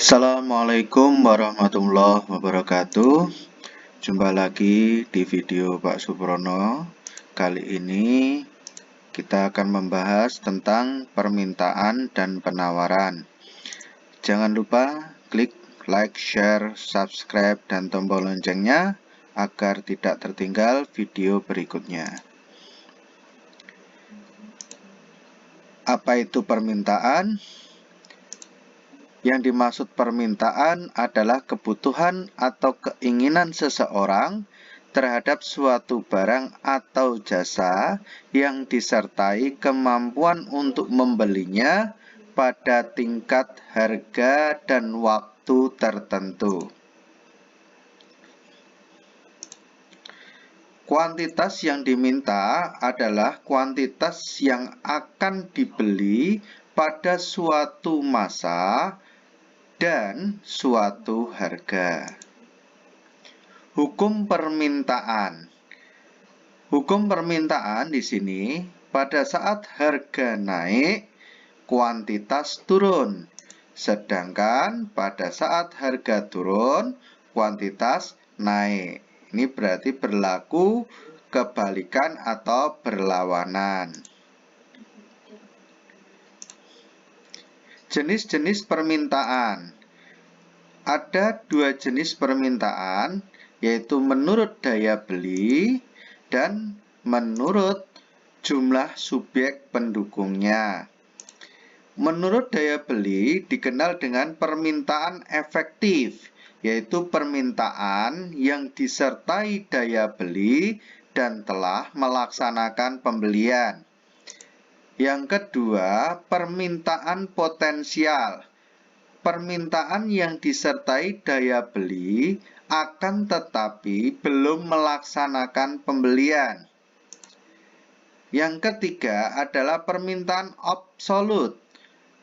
Assalamualaikum warahmatullahi wabarakatuh. Jumpa lagi di video Pak Suprono. Kali ini kita akan membahas tentang permintaan dan penawaran. Jangan lupa klik like, share, subscribe, dan tombol loncengnya agar tidak tertinggal video berikutnya. Apa itu permintaan? Yang dimaksud permintaan adalah kebutuhan atau keinginan seseorang terhadap suatu barang atau jasa yang disertai kemampuan untuk membelinya pada tingkat harga dan waktu tertentu. Kuantitas yang diminta adalah kuantitas yang akan dibeli pada suatu masa dan suatu harga. Hukum permintaan. Hukum permintaan di sini pada saat harga naik, kuantitas turun. Sedangkan pada saat harga turun, kuantitas naik. Ini berarti berlaku kebalikan atau berlawanan. Jenis-jenis permintaan. Ada dua jenis permintaan, yaitu menurut daya beli dan menurut jumlah subjek pendukungnya. Menurut daya beli dikenal dengan permintaan efektif, yaitu permintaan yang disertai daya beli dan telah melaksanakan pembelian. Yang kedua, permintaan potensial. Permintaan yang disertai daya beli akan tetapi belum melaksanakan pembelian. Yang ketiga adalah permintaan absolut,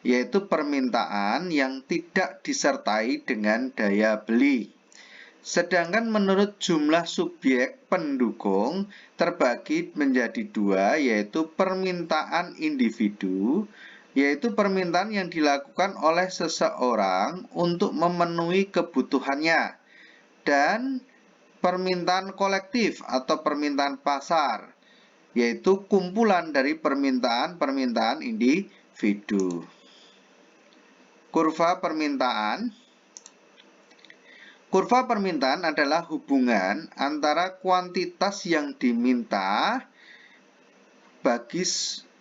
yaitu permintaan yang tidak disertai dengan daya beli. Sedangkan menurut jumlah subjek pendukung terbagi menjadi dua, yaitu permintaan individu, yaitu permintaan yang dilakukan oleh seseorang untuk memenuhi kebutuhannya, dan permintaan kolektif atau permintaan pasar, yaitu kumpulan dari permintaan-permintaan individu. Kurva permintaan. Kurva permintaan adalah hubungan antara kuantitas yang diminta bagi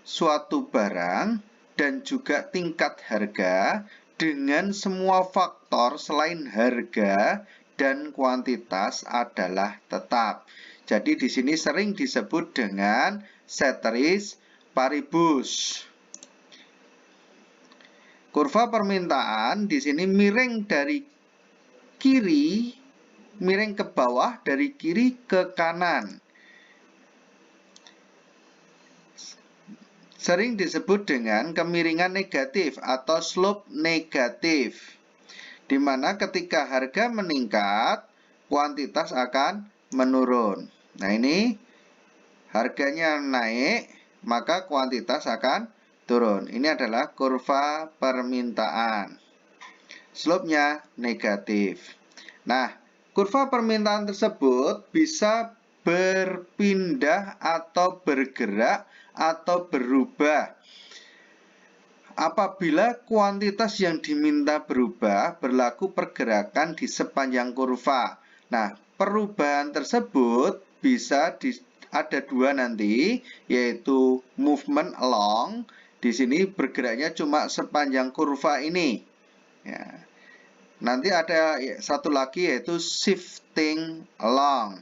suatu barang dan juga tingkat harga dengan semua faktor selain harga dan kuantitas adalah tetap. Jadi di sini sering disebut dengan ceteris paribus. Kurva permintaan di sini miring dari kiri, miring ke bawah dari kiri ke kanan. Sering disebut dengan kemiringan negatif atau slope negatif, di mana ketika harga meningkat, kuantitas akan menurun. Nah, ini harganya naik, maka kuantitas akan turun. Ini adalah kurva permintaan. Slope-nya negatif. Nah, kurva permintaan tersebut bisa berpindah atau bergerak atau berubah. Apabila kuantitas yang diminta berubah, berlaku pergerakan di sepanjang kurva. Nah, perubahan tersebut bisa ada dua nanti, yaitu movement along. Di sini bergeraknya cuma sepanjang kurva ini. Ya. Nanti ada satu lagi yaitu shifting along.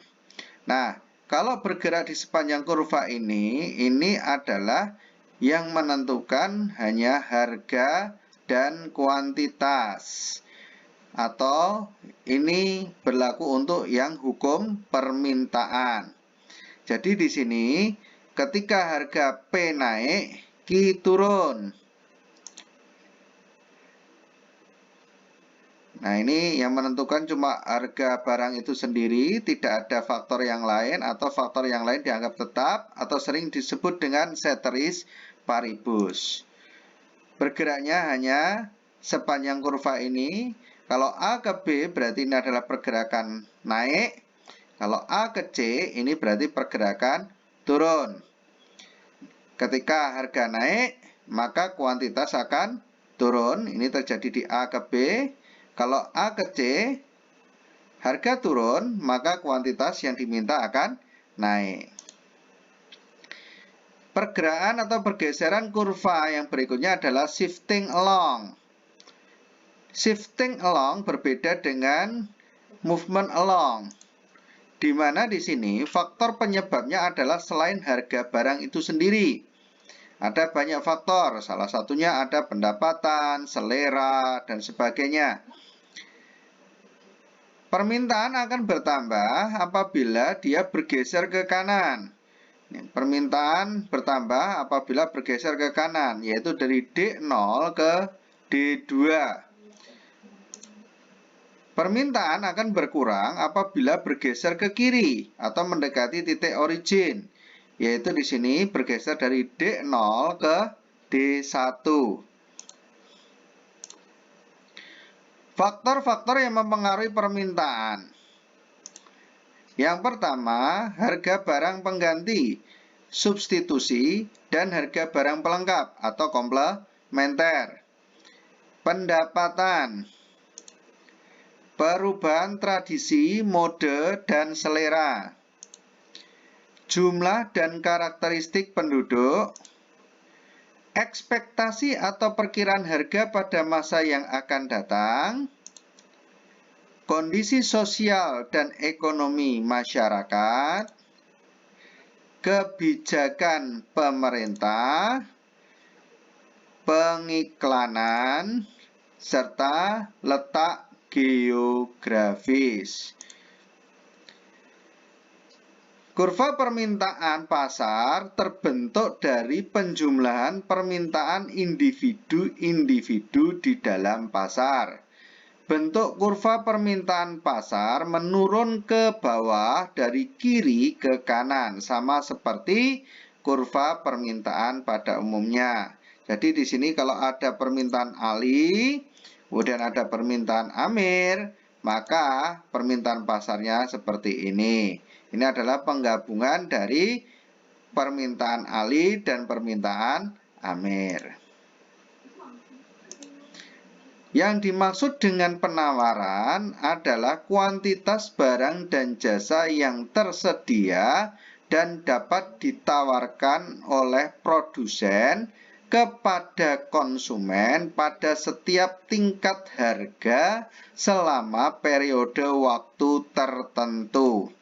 Nah, kalau bergerak di sepanjang kurva ini adalah yang menentukan hanya harga dan kuantitas. Atau ini berlaku untuk yang hukum permintaan. Jadi di sini ketika harga P naik, Q turun. Nah, ini yang menentukan cuma harga barang itu sendiri, tidak ada faktor yang lain atau faktor yang lain dianggap tetap atau sering disebut dengan ceteris paribus. Bergeraknya hanya sepanjang kurva ini. Kalau A ke B berarti ini adalah pergerakan naik. Kalau A ke C ini berarti pergerakan turun. Ketika harga naik, maka kuantitas akan turun. Ini terjadi di A ke B. Kalau A ke C, harga turun, maka kuantitas yang diminta akan naik. Pergerakan atau pergeseran kurva yang berikutnya adalah shifting along. Shifting along berbeda dengan movement along, di mana di sini faktor penyebabnya adalah selain harga barang itu sendiri. Ada banyak faktor, salah satunya ada pendapatan, selera, dan sebagainya. Permintaan akan bertambah apabila dia bergeser ke kanan. Permintaan bertambah apabila bergeser ke kanan, yaitu dari D0 ke D2. Permintaan akan berkurang apabila bergeser ke kiri atau mendekati titik origin, yaitu di sini bergeser dari D0 ke D1. Faktor-faktor yang mempengaruhi permintaan. Yang pertama, harga barang pengganti, substitusi, dan harga barang pelengkap atau komplementer. Pendapatan, perubahan tradisi, mode, dan selera. Jumlah dan karakteristik penduduk. Ekspektasi atau perkiraan harga pada masa yang akan datang. Kondisi sosial dan ekonomi masyarakat. Kebijakan pemerintah. Pengiklanan, serta letak geografis. Kurva permintaan pasar terbentuk dari penjumlahan permintaan individu-individu di dalam pasar. Bentuk kurva permintaan pasar menurun ke bawah dari kiri ke kanan, sama seperti kurva permintaan pada umumnya. Jadi di sini kalau ada permintaan Ali, kemudian ada permintaan Amir, maka permintaan pasarnya seperti ini. Ini adalah penggabungan dari permintaan Ali dan permintaan Amir. Yang dimaksud dengan penawaran adalah kuantitas barang dan jasa yang tersedia dan dapat ditawarkan oleh produsen kepada konsumen pada setiap tingkat harga selama periode waktu tertentu.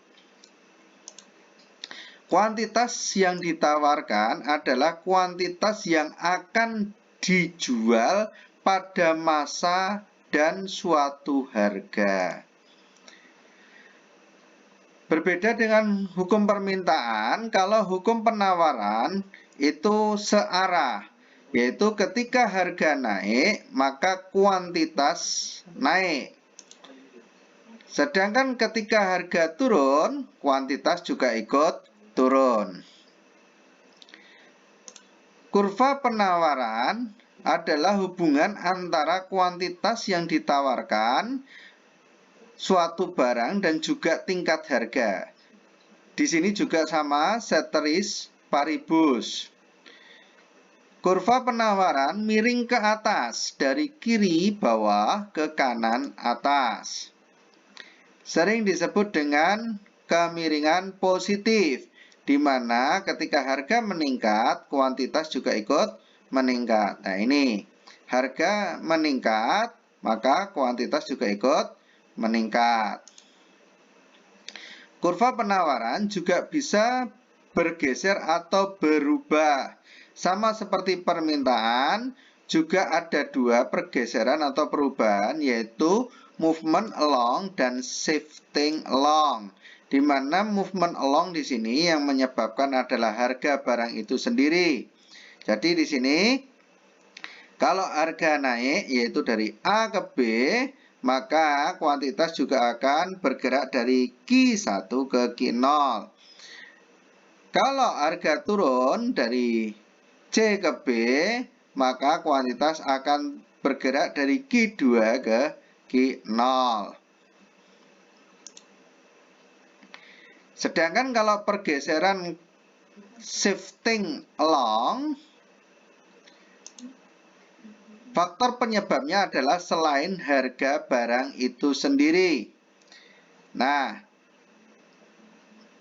Kuantitas yang ditawarkan adalah kuantitas yang akan dijual pada masa dan suatu harga. Berbeda dengan hukum permintaan, kalau hukum penawaran itu searah, yaitu ketika harga naik, maka kuantitas naik. Sedangkan ketika harga turun, kuantitas juga ikut turun. Kurva penawaran adalah hubungan antara kuantitas yang ditawarkan suatu barang dan juga tingkat harga. Di sini juga sama, ceteris paribus. Kurva penawaran miring ke atas dari kiri bawah ke kanan atas. Sering disebut dengan kemiringan positif, di mana ketika harga meningkat, kuantitas juga ikut meningkat. Nah ini, harga meningkat, maka kuantitas juga ikut meningkat. Kurva penawaran juga bisa bergeser atau berubah. Sama seperti permintaan, juga ada dua pergeseran atau perubahan, yaitu movement along dan shifting along. Di mana movement along di sini yang menyebabkan adalah harga barang itu sendiri. Jadi di sini kalau harga naik yaitu dari A ke B, maka kuantitas juga akan bergerak dari Q1 ke Q0. Kalau harga turun dari C ke B, maka kuantitas akan bergerak dari Q2 ke Q0. Sedangkan kalau pergeseran shifting along, faktor penyebabnya adalah selain harga barang itu sendiri. Nah,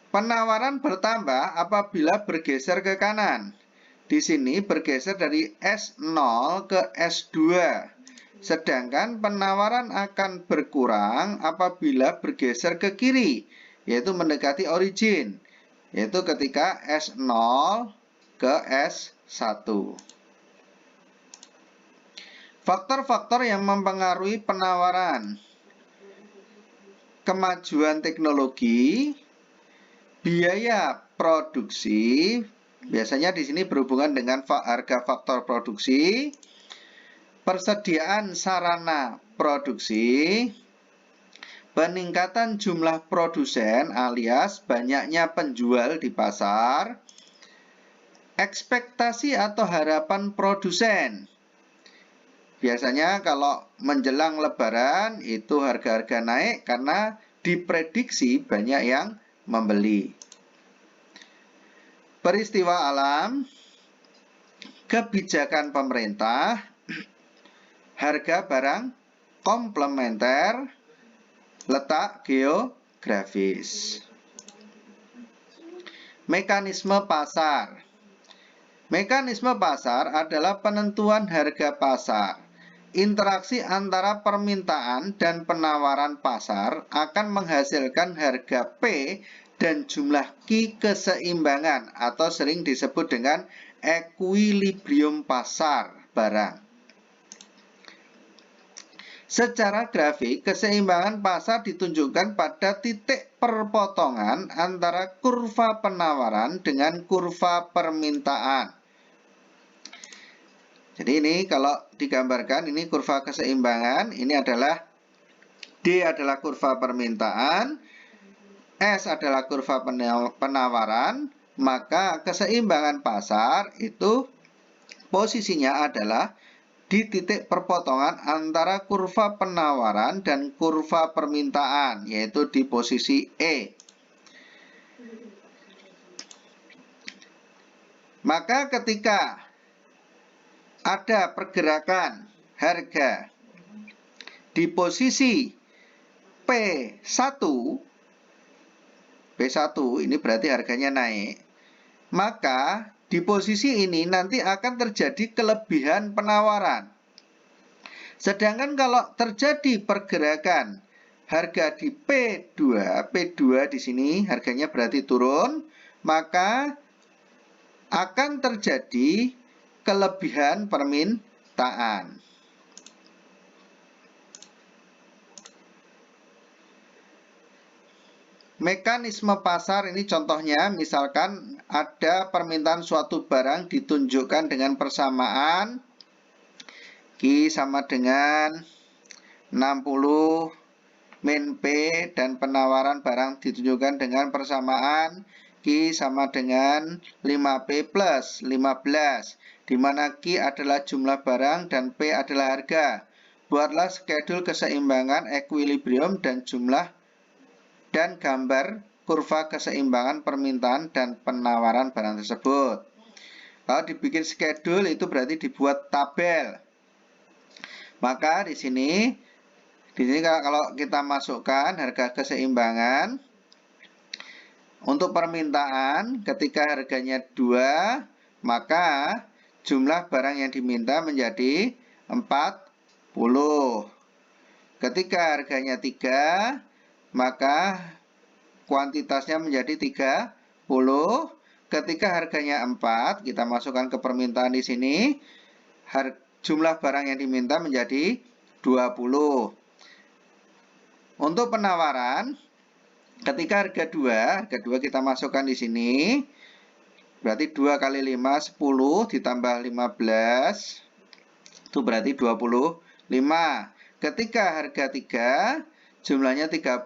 penawaran bertambah apabila bergeser ke kanan. Di sini bergeser dari S0 ke S2. Sedangkan penawaran akan berkurang apabila bergeser ke kiri, yaitu mendekati origin, yaitu ketika S0 ke S1. Faktor-faktor yang mempengaruhi penawaran: kemajuan teknologi, biaya produksi, biasanya di sini berhubungan dengan harga faktor produksi, persediaan sarana produksi, peningkatan jumlah produsen alias banyaknya penjual di pasar, ekspektasi atau harapan produsen. Biasanya kalau menjelang lebaran itu harga-harga naik karena diprediksi banyak yang membeli. Peristiwa alam, kebijakan pemerintah, harga barang komplementer, letak geografis. Mekanisme pasar. Mekanisme pasar adalah penentuan harga pasar. Interaksi antara permintaan dan penawaran pasar akan menghasilkan harga P dan jumlah Q keseimbangan atau sering disebut dengan equilibrium pasar barang. Secara grafik, keseimbangan pasar ditunjukkan pada titik perpotongan antara kurva penawaran dengan kurva permintaan. Jadi ini kalau digambarkan, ini kurva keseimbangan, ini adalah D adalah kurva permintaan, S adalah kurva penawaran, maka keseimbangan pasar itu posisinya adalah di titik perpotongan antara kurva penawaran dan kurva permintaan, yaitu di posisi E. Maka ketika ada pergerakan harga di posisi P1, ini berarti harganya naik, maka di posisi ini nanti akan terjadi kelebihan penawaran. Sedangkan kalau terjadi pergerakan harga di P2 di sini harganya berarti turun, maka akan terjadi kelebihan permintaan. Mekanisme pasar ini contohnya, misalkan ada permintaan suatu barang ditunjukkan dengan persamaan Q sama dengan 60 min P dan penawaran barang ditunjukkan dengan persamaan Q sama dengan 5P plus 15, di mana Q adalah jumlah barang dan P adalah harga. Buatlah skedul keseimbangan equilibrium dan jumlah dan gambar kurva keseimbangan permintaan dan penawaran barang tersebut. Kalau dibikin skedul itu berarti dibuat tabel. Maka di sini kalau kita masukkan harga keseimbangan untuk permintaan, ketika harganya 2, maka jumlah barang yang diminta menjadi 40. Ketika harganya 3, maka kuantitasnya menjadi 30. Ketika harganya 4, kita masukkan ke permintaan di sini, jumlah barang yang diminta menjadi 20. Untuk penawaran, ketika harga 2 kita masukkan di sini, berarti 2 kali 5, 10 ditambah 15, itu berarti 25. Ketika harga 3, jumlahnya 30.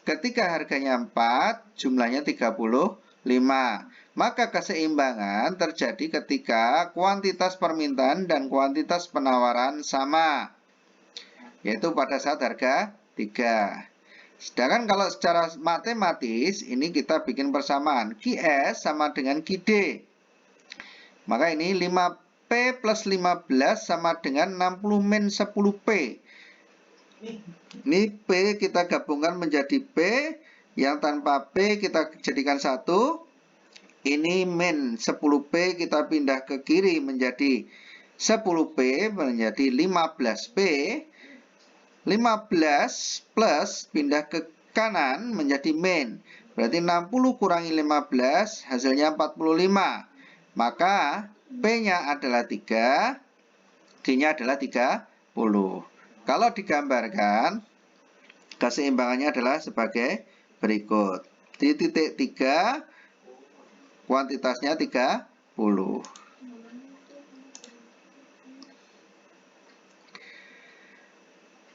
Ketika harganya 4, jumlahnya 35. 5. Maka keseimbangan terjadi ketika kuantitas permintaan dan kuantitas penawaran sama, yaitu pada saat harga 3. Sedangkan kalau secara matematis, ini kita bikin persamaan. QS sama dengan QD. Maka ini 5P plus 15 sama dengan 60 min 10P. Ini P kita gabungkan menjadi P, yang tanpa P kita jadikan 1. Ini min 10P kita pindah ke kiri menjadi 10P menjadi 15P. 15 plus pindah ke kanan menjadi min. Berarti 60 kurangi 15 hasilnya 45. Maka P-nya adalah 3, D-nya adalah 30. Kalau digambarkan, keseimbangannya adalah sebagai berikut. Di titik 3, kuantitasnya 30.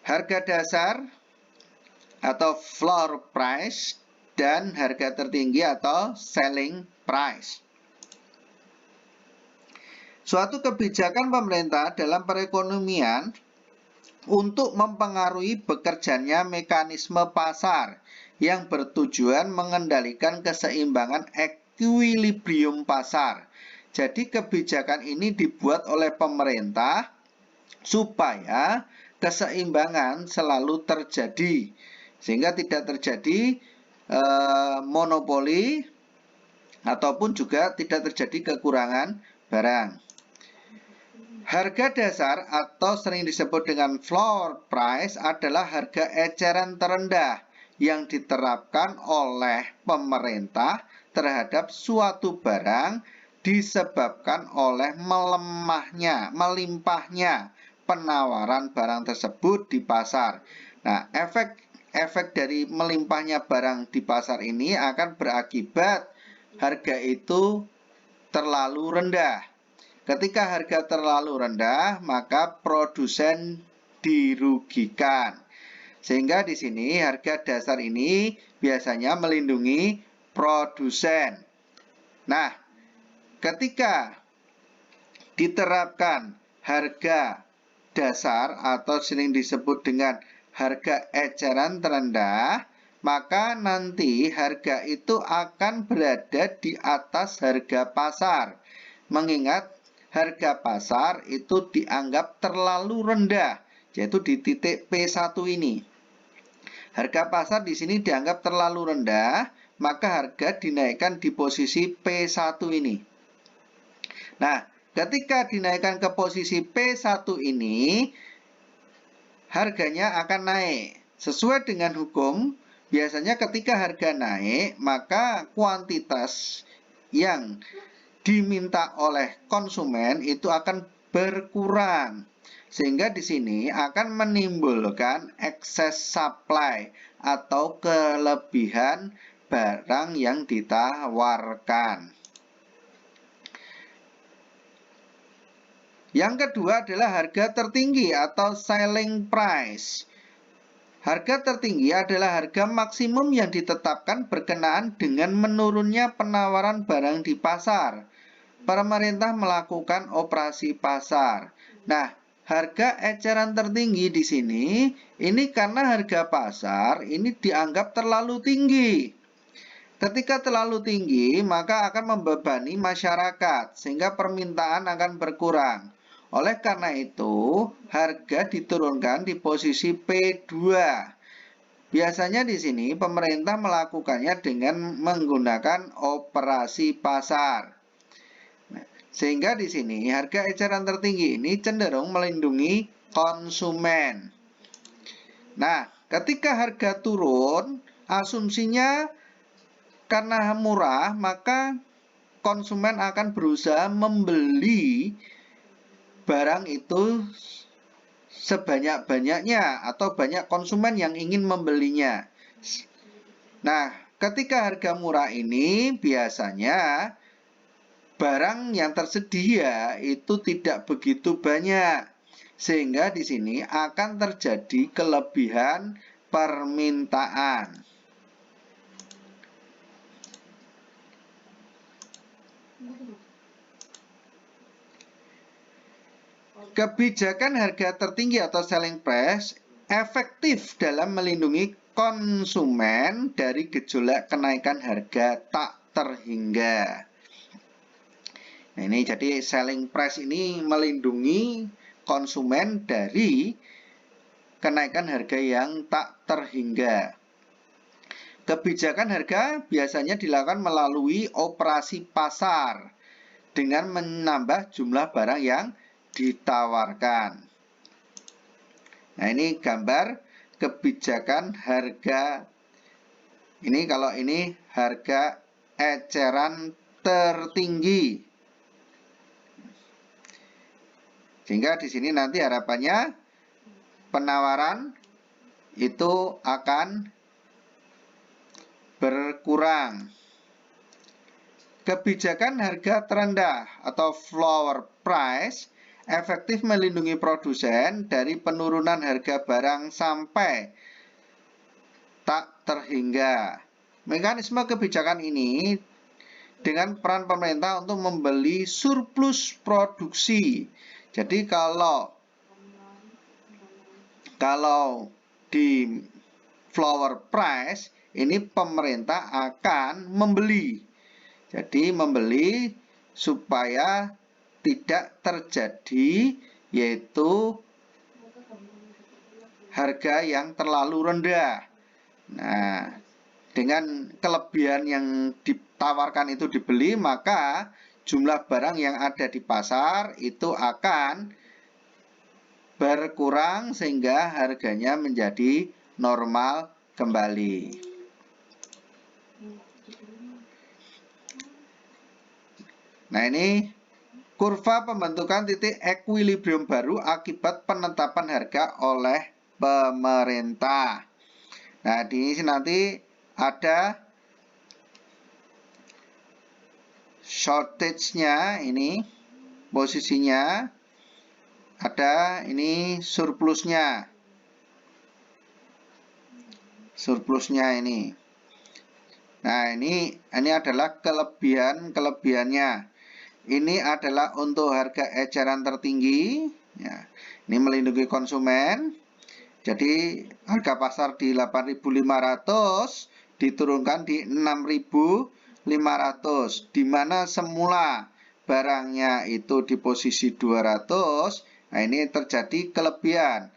Harga dasar atau floor price dan harga tertinggi atau selling price. Suatu kebijakan pemerintah dalam perekonomian untuk mempengaruhi bekerjanya mekanisme pasar yang bertujuan mengendalikan keseimbangan equilibrium pasar. Jadi kebijakan ini dibuat oleh pemerintah supaya keseimbangan selalu terjadi, sehingga tidak terjadi monopoli ataupun juga tidak terjadi kekurangan barang. Harga dasar atau sering disebut dengan floor price adalah harga eceran terendah yang diterapkan oleh pemerintah terhadap suatu barang disebabkan oleh melimpahnya penawaran barang tersebut di pasar. Nah, efek dari melimpahnya barang di pasar ini akan berakibat harga itu terlalu rendah. Ketika harga terlalu rendah, maka produsen dirugikan. Sehingga di sini harga dasar ini biasanya melindungi produsen. Nah, ketika diterapkan harga dasar atau sering disebut dengan harga eceran terendah, maka nanti harga itu akan berada di atas harga pasar. Mengingat harga pasar itu dianggap terlalu rendah, yaitu di titik P1 ini. Harga pasar di sini dianggap terlalu rendah, maka harga dinaikkan di posisi P1 ini. Nah, ketika dinaikkan ke posisi P1 ini, harganya akan naik. Sesuai dengan hukum, biasanya ketika harga naik, maka kuantitas yang diminta oleh konsumen itu akan berkurang, sehingga di sini akan menimbulkan excess supply atau kelebihan barang yang ditawarkan. Yang kedua adalah harga tertinggi atau selling price. Harga tertinggi adalah harga maksimum yang ditetapkan berkenaan dengan menurunnya penawaran barang di pasar. Pemerintah melakukan operasi pasar. Nah, harga eceran tertinggi di sini, ini karena harga pasar ini dianggap terlalu tinggi. Ketika terlalu tinggi, maka akan membebani masyarakat, sehingga permintaan akan berkurang. Oleh karena itu, harga diturunkan di posisi P2. Biasanya di sini pemerintah melakukannya dengan menggunakan operasi pasar. Sehingga di sini harga eceran tertinggi ini cenderung melindungi konsumen. Nah, ketika harga turun, asumsinya karena murah, maka konsumen akan berusaha membeli barang itu sebanyak-banyaknya atau banyak konsumen yang ingin membelinya. Nah, ketika harga murah ini biasanya barang yang tersedia itu tidak begitu banyak, sehingga di sini akan terjadi kelebihan permintaan. Kebijakan harga tertinggi atau selling price efektif dalam melindungi konsumen dari gejolak kenaikan harga tak terhingga. Nah, ini jadi selling price ini melindungi konsumen dari kenaikan harga yang tak terhingga. Kebijakan harga biasanya dilakukan melalui operasi pasar dengan menambah jumlah barang yang ditawarkan. Nah, ini gambar kebijakan harga. Ini kalau ini harga eceran tertinggi. Sehingga di sini nanti harapannya penawaran itu akan berkurang. Kebijakan harga terendah atau floor price efektif melindungi produsen dari penurunan harga barang sampai tak terhingga. Mekanisme kebijakan ini dengan peran pemerintah untuk membeli surplus produksi. Jadi kalau di floor price ini pemerintah akan membeli. Jadi membeli supaya tidak terjadi yaitu harga yang terlalu rendah. Nah, dengan kelebihan yang ditawarkan itu dibeli, maka jumlah barang yang ada di pasar itu akan berkurang sehingga harganya menjadi normal kembali. Nah, ini kurva pembentukan titik equilibrium baru akibat penetapan harga oleh pemerintah. Nah, di sini nanti ada shortage-nya, ini posisinya ada, ini surplusnya ini. Nah, ini adalah kelebihannya. Ini adalah untuk harga eceran tertinggi, ya. Ini melindungi konsumen. Jadi harga pasar di 8.500 diturunkan di 6.500, di mana semula barangnya itu di posisi 200. Nah, ini terjadi kelebihan.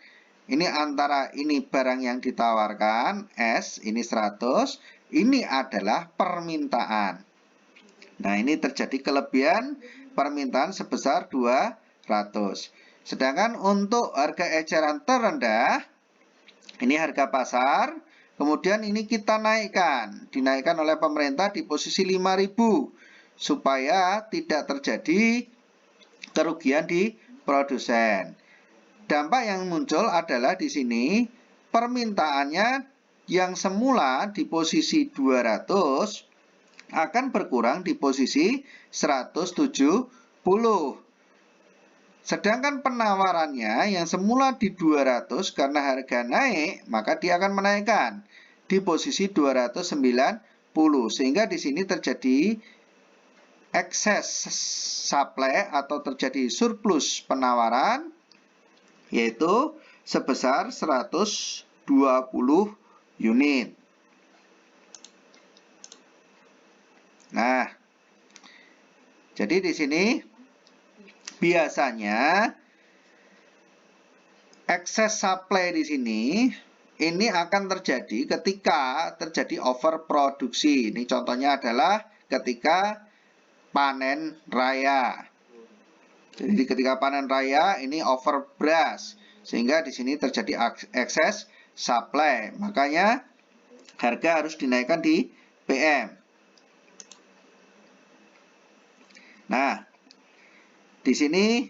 Ini antara ini barang yang ditawarkan S, ini 100, ini adalah permintaan. Nah, ini terjadi kelebihan permintaan sebesar 200. Sedangkan untuk harga eceran terendah, ini harga pasar, kemudian ini kita dinaikkan oleh pemerintah di posisi 5.000 supaya tidak terjadi kerugian di produsen. Dampak yang muncul adalah di sini permintaannya yang semula di posisi 200 akan berkurang di posisi 170. Sedangkan penawarannya yang semula di 200 karena harga naik, maka dia akan menaikkan di posisi 290. Sehingga di sini terjadi excess supply atau terjadi surplus penawaran, yaitu sebesar 120 unit. Nah, jadi di sini biasanya excess supply di sini ini akan terjadi ketika terjadi overproduksi. Ini contohnya adalah ketika panen raya. Jadi ketika panen raya ini overberas sehingga di sini terjadi excess supply. Makanya harga harus dinaikkan di PM. Nah, di sini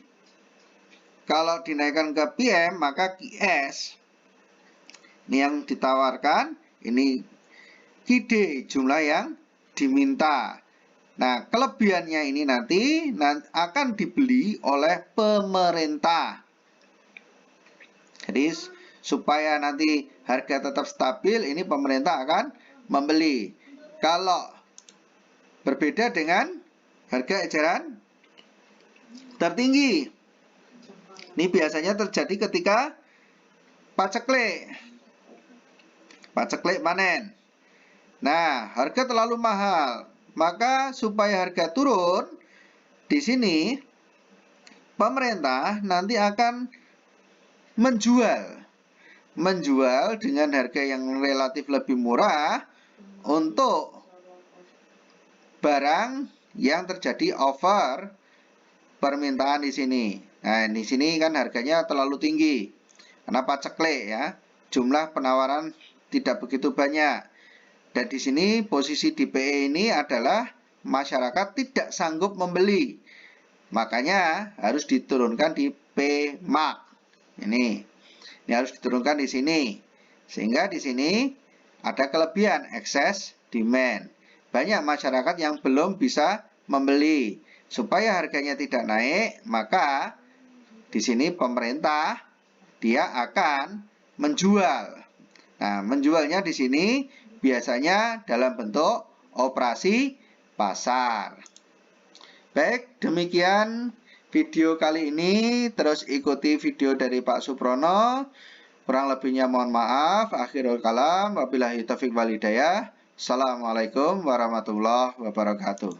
kalau dinaikkan ke PM, maka QS ini yang ditawarkan, ini QD jumlah yang diminta. Nah, kelebihannya ini nanti akan dibeli oleh pemerintah. Jadi supaya nanti harga tetap stabil, ini pemerintah akan membeli. Kalau berbeda dengan harga eceran tertinggi. Ini biasanya terjadi ketika paceklik panen. Nah, harga terlalu mahal. Maka supaya harga turun, di sini pemerintah nanti akan menjual dengan harga yang relatif lebih murah untuk barang yang terjadi over permintaan di sini. Nah, di sini kan harganya terlalu tinggi karena paceklik ya. Jumlah penawaran tidak begitu banyak. Dan di sini posisi di PE ini adalah masyarakat tidak sanggup membeli. Makanya harus diturunkan di PMAX. Ini harus diturunkan di sini. Sehingga di sini ada kelebihan excess demand. Banyak masyarakat yang belum bisa membeli. Supaya harganya tidak naik, maka di sini pemerintah dia akan menjual. Nah, menjualnya di sini biasanya dalam bentuk operasi pasar. Baik, demikian video kali ini. Terus ikuti video dari Pak Suprono. Kurang lebihnya mohon maaf. Akhirul kalam. Wabillahi taufiq wal hidayah. Assalamualaikum warahmatullahi wabarakatuh.